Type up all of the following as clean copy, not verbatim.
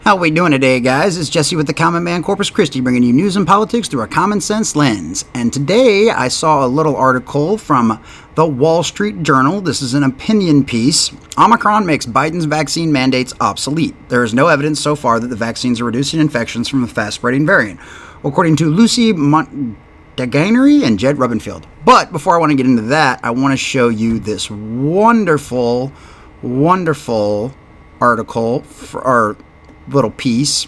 How we doing today, guys? It's Jesse with the Common Man Corpus Christi, bringing you news and politics through a common sense lens. And today I saw a little article from the Wall Street Journal. This is an opinion piece. Omicron makes Biden's vaccine mandates obsolete. There is no evidence so far that the vaccines are reducing infections from the fast-spreading variant, according to Lucy Montagner and Jed Rubinfield. But before I want to get into that, I want to show you this wonderful article for our little piece.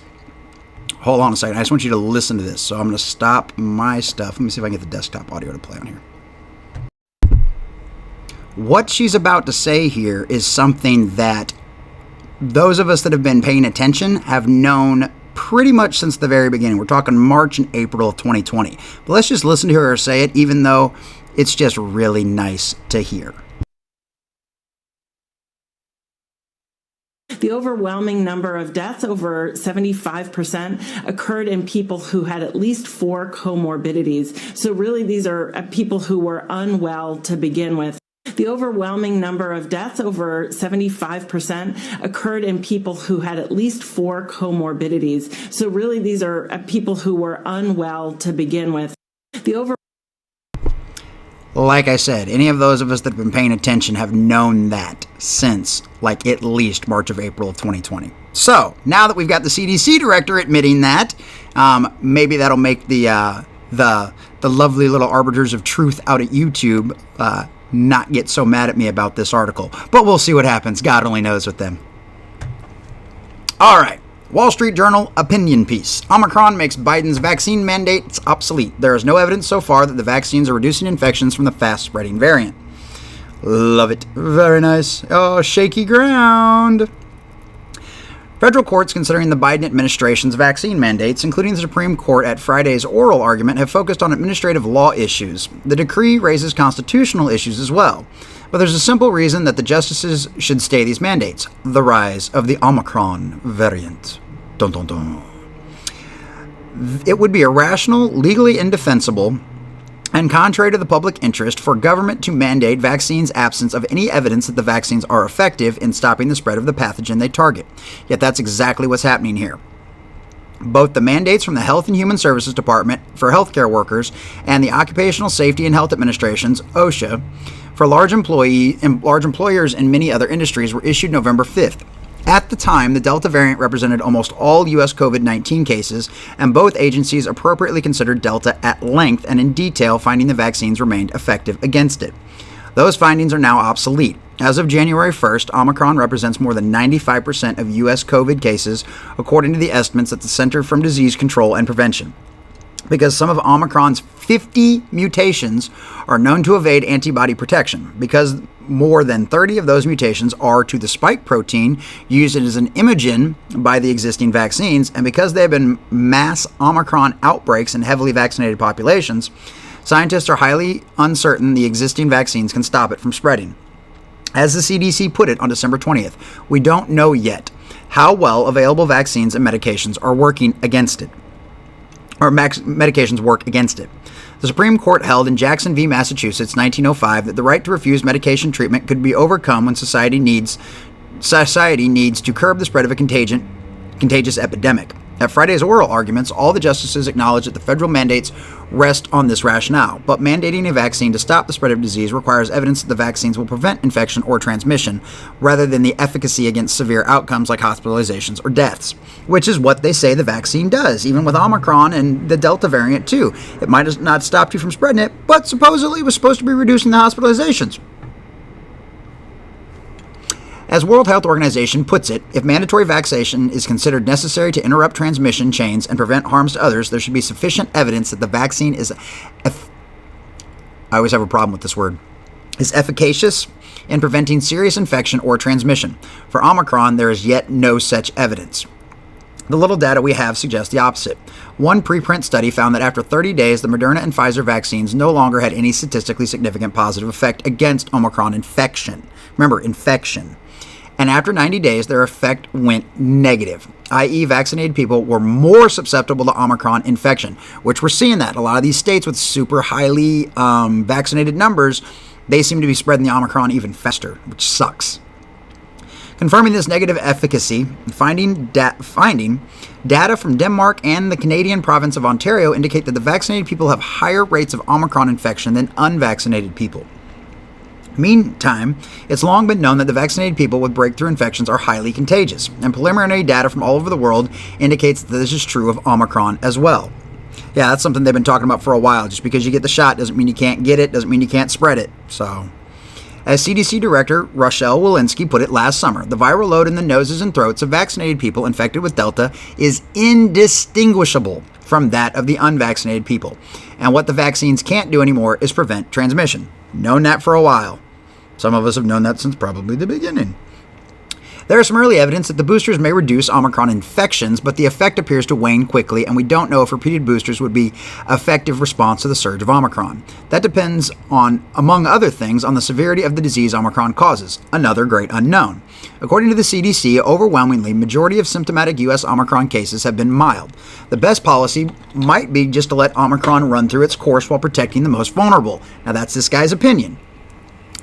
Hold on a second. I just want you to listen to this. So I'm going to stop my stuff. Let me see if I can get the desktop audio to play on here. What she's about to say here is something that those of us that have been paying attention have known pretty much since the very beginning. We're talking March and April of 2020. But let's just listen to her say it, even though it's just really nice to hear. The overwhelming number of deaths, over 75%, occurred in people who had at least 4 comorbidities. So really, these are people who were unwell to begin with. The overwhelming number of deaths, over 75%, occurred in people who had at least 4 comorbidities. So really, these are people who were unwell to begin with. Like I said, any of those of us that have been paying attention have known that since, like, at least March of April of 2020. So, now that we've got the CDC director admitting that, maybe that'll make the lovely little arbiters of truth out at YouTube not get so mad at me about this article. But we'll see what happens. God only knows with them. All right. Wall Street Journal opinion piece. Omicron makes Biden's vaccine mandates obsolete. There is no evidence so far that the vaccines are reducing infections from the fast-spreading variant. Love it. Very nice. Oh, shaky ground. Federal courts considering the Biden administration's vaccine mandates, including the Supreme Court at Friday's oral argument, have focused on administrative law issues. The decree raises constitutional issues as well. But there's a simple reason that the justices should stay these mandates: the rise of the Omicron variant. Dun, dun, dun. It would be irrational, legally indefensible, and contrary to the public interest for government to mandate vaccines absence of any evidence that the vaccines are effective in stopping the spread of the pathogen they target. Yet that's exactly what's happening here. Both the mandates from the Health and Human Services Department for healthcare workers and the Occupational Safety and Health Administration's OSHA for large employers in many other industries were issued November 5th. At the time, the Delta variant represented almost all U.S. COVID-19 cases, and both agencies appropriately considered Delta at length and in detail, finding the vaccines remained effective against it. Those findings are now obsolete. As of January 1st, Omicron represents more than 95% of U.S. COVID cases, according to the estimates at the Center for Disease Control and Prevention. Because some of Omicron's 50 mutations are known to evade antibody protection, because more than 30 of those mutations are to the spike protein used as an imunogen by the existing vaccines, and because there have been mass Omicron outbreaks in heavily vaccinated populations, scientists are highly uncertain the existing vaccines can stop it from spreading. As the CDC put it on December 20th, we don't know yet how well available vaccines and medications are working against it. Medications work against it. The Supreme Court held in Jackson v. Massachusetts, 1905, that the right to refuse medication treatment could be overcome when society needs to curb the spread of a contagious epidemic. At Friday's oral arguments, all the justices acknowledged that the federal mandates rest on this rationale, but mandating a vaccine to stop the spread of disease requires evidence that the vaccines will prevent infection or transmission, rather than the efficacy against severe outcomes like hospitalizations or deaths, which is what they say the vaccine does, even with Omicron and the Delta variant too. It might have not stopped you from spreading it, but supposedly it was supposed to be reducing the hospitalizations. As World Health Organization puts it, if mandatory vaccination is considered necessary to interrupt transmission chains and prevent harms to others, there should be sufficient evidence that the vaccine is I always have a problem with this word, is efficacious in preventing serious infection or transmission. For Omicron, there is yet no such evidence. The little data we have suggests the opposite. One preprint study found that after 30 days, the Moderna and Pfizer vaccines no longer had any statistically significant positive effect against Omicron infection. Remember, infection. And after 90 days, their effect went negative, i.e. vaccinated people were more susceptible to Omicron infection, which we're seeing that. A lot of these states with super highly vaccinated numbers, they seem to be spreading the Omicron even faster, which sucks. Confirming this negative efficacy, finding data from Denmark and the Canadian province of Ontario indicate that the vaccinated people have higher rates of Omicron infection than unvaccinated people. Meantime, it's long been known that the vaccinated people with breakthrough infections are highly contagious, and preliminary data from all over the world indicates that this is true of Omicron as well. Yeah, that's something they've been talking about for a while. Just because you get the shot doesn't mean you can't get it, doesn't mean you can't spread it. So, as CDC Director Rochelle Walensky put it last summer, the viral load in the noses and throats of vaccinated people infected with Delta is indistinguishable from that of the unvaccinated people. And what the vaccines can't do anymore is prevent transmission. Known that for a while. Some of us have known that since probably the beginning. There is some early evidence that the boosters may reduce Omicron infections, but the effect appears to wane quickly, and we don't know if repeated boosters would be an effective response to the surge of Omicron. That depends on, among other things, on the severity of the disease Omicron causes, another great unknown. According to the CDC, overwhelmingly, majority of symptomatic U.S. Omicron cases have been mild. The best policy might be just to let Omicron run through its course while protecting the most vulnerable. Now, that's this guy's opinion.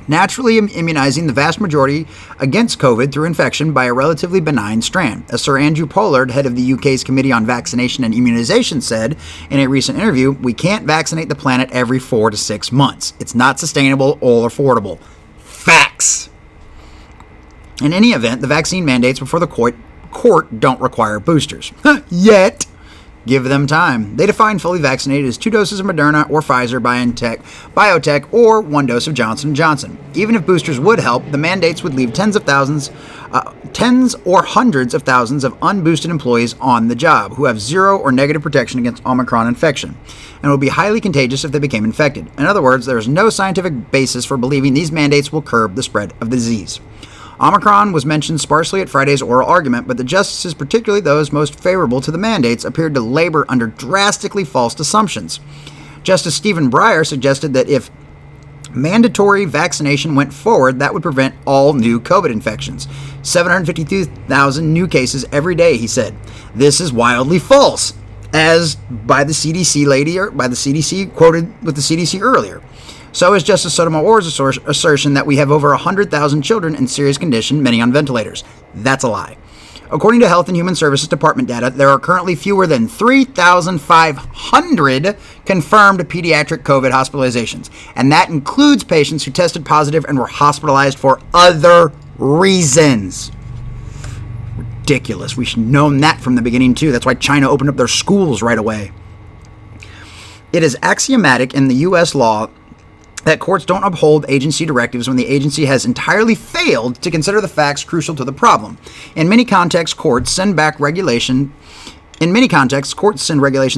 Naturally immunizing the vast majority against COVID through infection by a relatively benign strand. As Sir Andrew Pollard, head of the UK's Committee on Vaccination and Immunisation, said in a recent interview, "We can't vaccinate the planet every 4 to 6 months. It's not sustainable or affordable." Facts. In any event, the vaccine mandates before the court don't require boosters. Yet. Give them time. They define fully vaccinated as 2 doses of Moderna or Pfizer, BioNTech, or 1 dose of Johnson & Johnson. Even if boosters would help, the mandates would leave tens or hundreds of thousands of unboosted employees on the job who have zero or negative protection against Omicron infection, and would be highly contagious if they became infected. In other words, there is no scientific basis for believing these mandates will curb the spread of the disease. Omicron was mentioned sparsely at Friday's oral argument, but the justices, particularly those most favorable to the mandates, appeared to labor under drastically false assumptions. Justice Stephen Breyer suggested that if mandatory vaccination went forward, that would prevent all new COVID infections. 752,000 new cases every day, he said. This is wildly false, as by the CDC lady, or by the CDC, quoted with the CDC earlier. So is Justice Sotomayor's assertion that we have over 100,000 children in serious condition, many on ventilators. That's a lie. According to Health and Human Services Department data, there are currently fewer than 3,500 confirmed pediatric COVID hospitalizations, and that includes patients who tested positive and were hospitalized for other reasons. Ridiculous. We should have known that from the beginning, too. That's why China opened up their schools right away. It is axiomatic in the U.S. law that courts don't uphold agency directives when the agency has entirely failed to consider the facts crucial to the problem. In many contexts, courts send regulations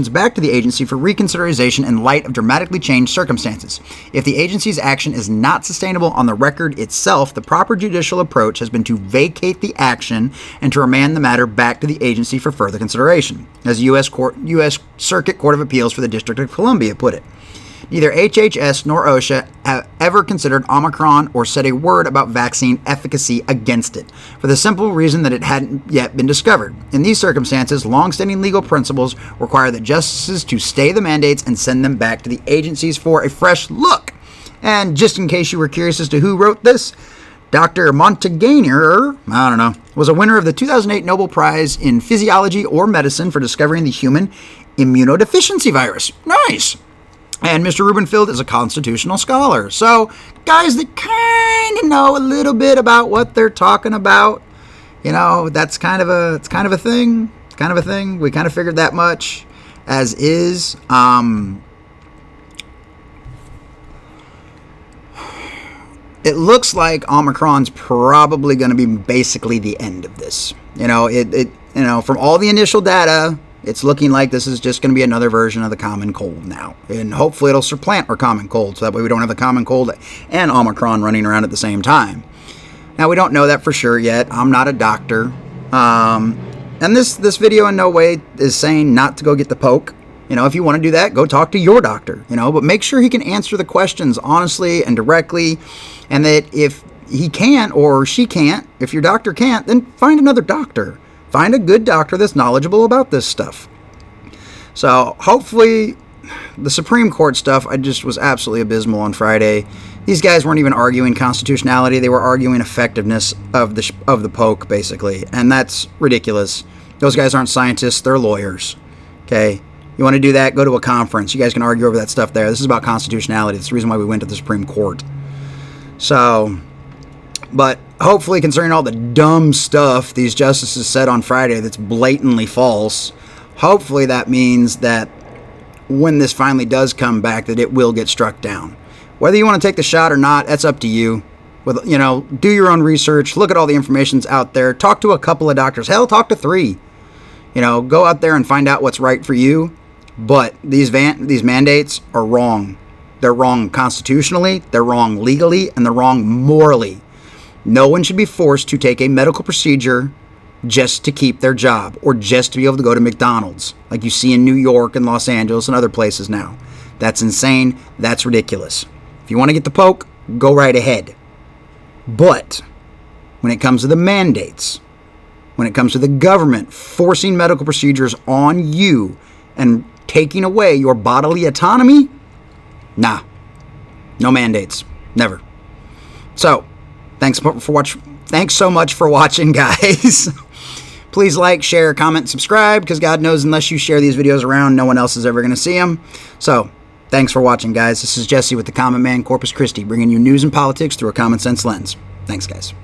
back to the agency for reconsideration in light of dramatically changed circumstances. If the agency's action is not sustainable on the record itself, the proper judicial approach has been to vacate the action and to remand the matter back to the agency for further consideration, as U.S. Circuit Court of Appeals for the District of Columbia put it. Neither HHS nor OSHA have ever considered Omicron or said a word about vaccine efficacy against it, for the simple reason that it hadn't yet been discovered. In these circumstances, long-standing legal principles require the justices to stay the mandates and send them back to the agencies for a fresh look. And just in case you were curious as to who wrote this, Dr. Montagner, was a winner of the 2008 Nobel Prize in Physiology or Medicine for discovering the human immunodeficiency virus. Nice! And Mr. Rubenfeld is a constitutional scholar. So, guys that kind of know a little bit about what they're talking about, that's kind of a thing. It's kind of a thing. We kind of figured that much as is. It looks like Omicron's probably going to be basically the end of this. From all the initial data, it's looking like this is just going to be another version of the common cold now. And hopefully it'll supplant our common cold, so that way we don't have the common cold and Omicron running around at the same time. Now, we don't know that for sure yet. I'm not a doctor. And this video in no way is saying not to go get the poke. If you want to do that, go talk to your doctor, but make sure he can answer the questions honestly and directly. And that if he can't or she can't, if your doctor can't, then find another doctor. Find a good doctor that's knowledgeable about this stuff. So hopefully the Supreme Court stuff, I just was absolutely abysmal on Friday. These guys weren't even arguing constitutionality. They were arguing effectiveness of the poke, basically. And that's ridiculous. Those guys aren't scientists. They're lawyers. Okay? You want to do that? Go to a conference. You guys can argue over that stuff there. This is about constitutionality. That's the reason why we went to the Supreme Court. So, but hopefully, concerning all the dumb stuff these justices said on Friday that's blatantly false, hopefully that means that when this finally does come back, that it will get struck down. Whether you want to take the shot or not, that's up to you. Do your own research. Look at all the information's out there. Talk to a couple of doctors. Hell, talk to 3. Go out there and find out what's right for you. But these mandates are wrong. They're wrong constitutionally, they're wrong legally, and they're wrong morally. No one should be forced to take a medical procedure just to keep their job or just to be able to go to McDonald's, like you see in New York and Los Angeles and other places now. That's insane. That's ridiculous. If you want to get the poke, go right ahead. But when it comes to the mandates, when it comes to the government forcing medical procedures on you and taking away your bodily autonomy, nah. No mandates. Never. So, thanks so much for watching, guys. Please like, share, comment, subscribe, because God knows unless you share these videos around, no one else is ever going to see them. So, thanks for watching, guys. This is Jesse with the Common Man, Corpus Christi, bringing you news and politics through a common sense lens. Thanks, guys.